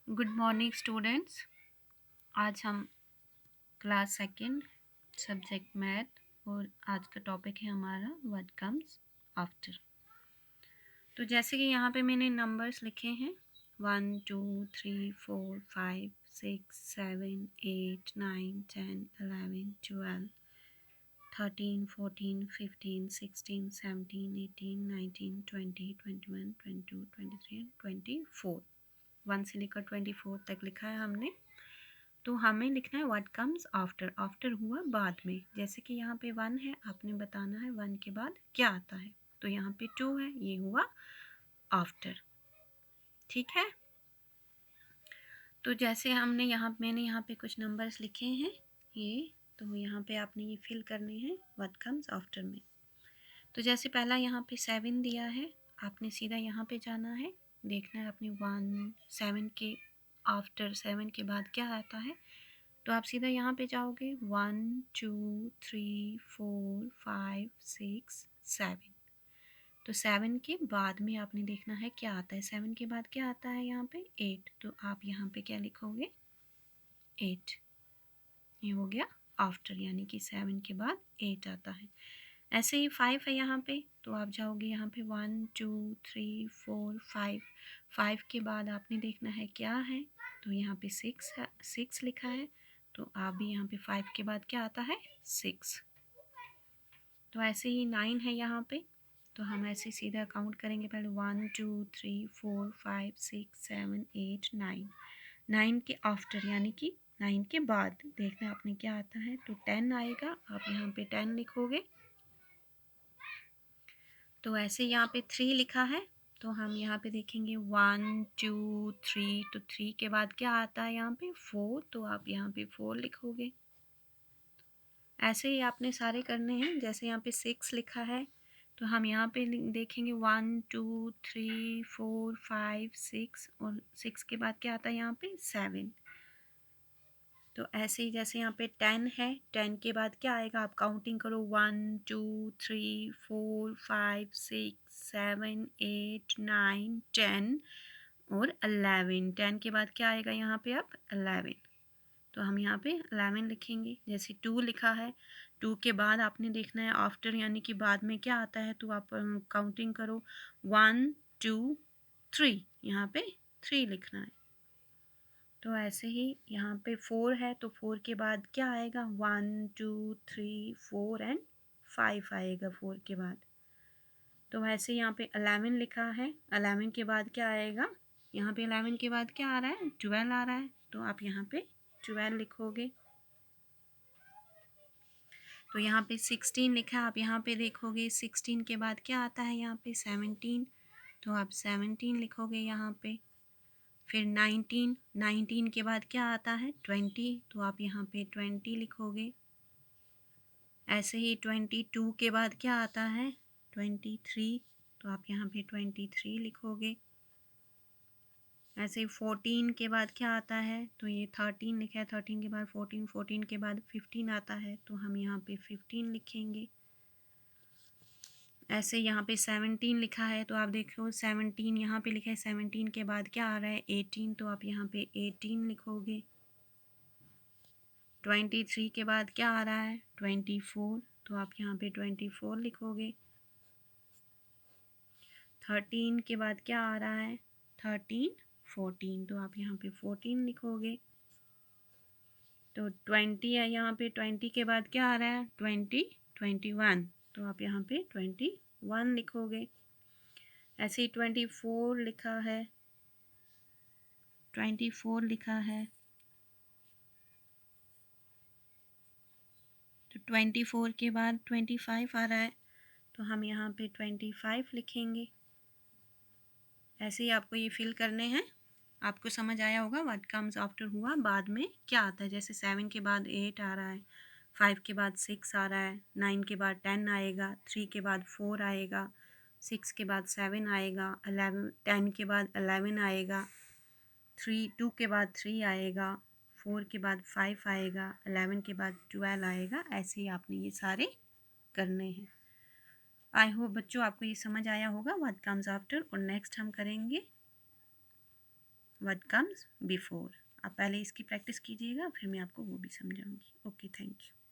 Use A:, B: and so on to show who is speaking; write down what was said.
A: Good morning students. आज हम class second subject math और आज का टॉपिक है हमारा व्हाट कम्स आफ्टर। तो जैसे कि यहाँ पे मैंने नंबर्स लिखे हैं 1 2 3 4 5 6 7 8 9 10 11 12 13 14 15 16 17 18 19 20 21 22 23 24 1 से लेकर 24 तक लिखा है हमने। तो हमें लिखना है व्हाट कम्स आफ्टर। आफ्टर हुआ बाद में, जैसे कि यहाँ पे 1 है, आपने बताना है 1 के बाद क्या आता है। तो यहाँ पे 2 है, ये हुआ आफ्टर। ठीक है, तो जैसे मैंने यहाँ पे कुछ नंबर्स लिखे हैं ये, तो यहाँ पे आपने ये फिल करने हैं व्हाट कम्स आफ्टर में। तो जैसे पहला यहाँ पे 7 दिया है, आपने सीधा यहाँ पे जाना है, देखना है आपने 1 7 के आफ्टर 7 के बाद क्या आता है। तो आप सीधा यहाँ पे जाओगे 1 2 3 4 5 6 7। तो 7 के बाद में आपने देखना है क्या आता है। 7 के बाद क्या आता है यहाँ पे 8। तो आप यहाँ पे क्या लिखोगे 8। ये हो गया आफ्टर, यानी कि 7 के बाद 8 आता है। ऐसे ही 5 है यहाँ पे, तो आप जाओगे यहाँ पे 1 2 3 4 5। 5 के बाद आपने देखना है क्या है। तो यहाँ पे 6 है, 6 लिखा है। तो आप भी यहाँ पे 5 के बाद क्या आता है 6। तो ऐसे ही 9 है यहाँ पे, तो हम ऐसे सीधा काउंट करेंगे पहले 1 2 3 4 5 6 7 8 9। 9 के आफ्टर यानी कि 9 के बाद देखना आपने क्या आता है। तो 10 आएगा, आप यहाँ पे 10 लिखोगे। तो ऐसे यहाँ पे 3 लिखा है, तो हम यहाँ पे देखेंगे 1 2 3। तो 3 के बाद क्या आता है यहाँ पे 4। तो आप यहाँ पे 4 लिखोगे। ऐसे ही आपने सारे करने हैं। जैसे यहाँ पे 6 लिखा है, तो हम यहाँ पे देखेंगे 1 2 3 4 5 6 और 6 के बाद क्या आता है यहाँ पे 7। तो ऐसे ही जैसे यहाँ पे 10 है, 10 के बाद क्या आएगा आप काउंटिंग करो 1 2 3 4 5 6 7 8 9 10 और 11। 10 के बाद क्या आएगा यहाँ पे अब 11। तो हम यहाँ पे 11 लिखेंगे। जैसे 2 लिखा है, 2 के बाद आपने देखना है आफ्टर यानी कि बाद में क्या आता है। तो आप काउंटिंग करो 1 2 3, यहाँ पे 3 लिखना है। तो ऐसे ही यहाँ पे 4 है, तो 4 के बाद क्या आएगा 1 2 3 4 एंड 5 आएगा 4 के बाद। तो वैसे यहाँ पे 11 लिखा है, 11 के बाद क्या आएगा। यहाँ पे 11 के बाद क्या आ रहा है 12 आ रहा है। तो आप यहाँ पे 12 लिखोगे। तो यहाँ पे 16 लिखा है, आप यहाँ पे देखोगे 16 के बाद क्या आता है यहाँ पे 17। तो आप 17 लिखोगे यहाँ पे। फिर 19, 19 के बाद क्या आता है 20। तो आप यहाँ पे 20 लिखोगे। ऐसे ही 22 के बाद क्या आता है 23। तो आप यहाँ पे 23 लिखोगे। ऐसे ही 14 के बाद क्या आता है, तो ये 13 लिखा है, 13 के बाद 14, 14 के बाद 15 आता है। तो हम यहाँ पे 15 लिखेंगे। ऐसे यहाँ पे 17 लिखा है, तो आप देखो 17 यहाँ पे लिखा है, 17 के बाद क्या आ रहा है 18। तो आप यहाँ पे 18 लिखोगे। 23 के बाद क्या आ रहा है 24। तो आप यहाँ पे 24 लिखोगे। 13 के बाद क्या आ रहा है 13 14। तो आप यहाँ पे 14 लिखोगे। तो 20 है, यहाँ पे 20 के बाद क्या आ रहा है 21। तो आप यहाँ पे 21 लिखोगे। ऐसे ही 24 लिखा है, 24 लिखा है। तो 24 के बाद 25 आ रहा है, तो हम यहाँ पे 25 लिखेंगे। ऐसे ही आपको ये फिल करने हैं। आपको समझ आया होगा व्हाट कम्स आफ्टर हुआ बाद में क्या आता है। जैसे 7 के बाद 8 आ रहा है, 5 के बाद 6 आ रहा है, 9 के बाद 10 आएगा, 3 के बाद 4 आएगा, 6 के बाद 7 आएगा, 11 10 के बाद 11 आएगा, 2 के बाद 3 आएगा, 4 के बाद 5 आएगा, 11 के बाद 12 आएगा। ऐसे ही आपने ये सारे करने हैं। आई होप बच्चों आपको ये समझ आया होगा व्हाट कम्स आफ्टर। और नेक्स्ट हम करेंगे व्हाट कम्स बिफोर। आप पहले इसकी प्रैक्टिस कीजिएगा, फिर मैं आपको वो भी समझाऊंगी। Okay, thank you.